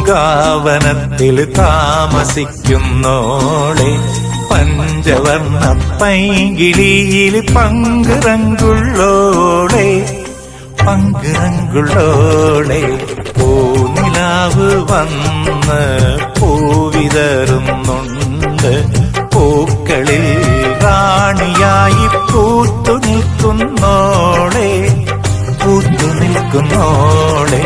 താമരപ്പൂങ്കാവനത്തിൽ താമസിക്കുന്നോളെ പഞ്ചവർണ്ണ പൈങ്കിളിയിൽ പങ്കുറങ്കുള്ളോളെ പങ്കുറങ്കുള്ളോളെ പൂനിലാവ് വന്ന് പൂവിതറുന്നുണ്ട് പൂക്കളിൽ റാണിയായി പൂത്തു നിൽക്കുന്നോളെ പൂത്തു നിൽക്കുന്നോളെ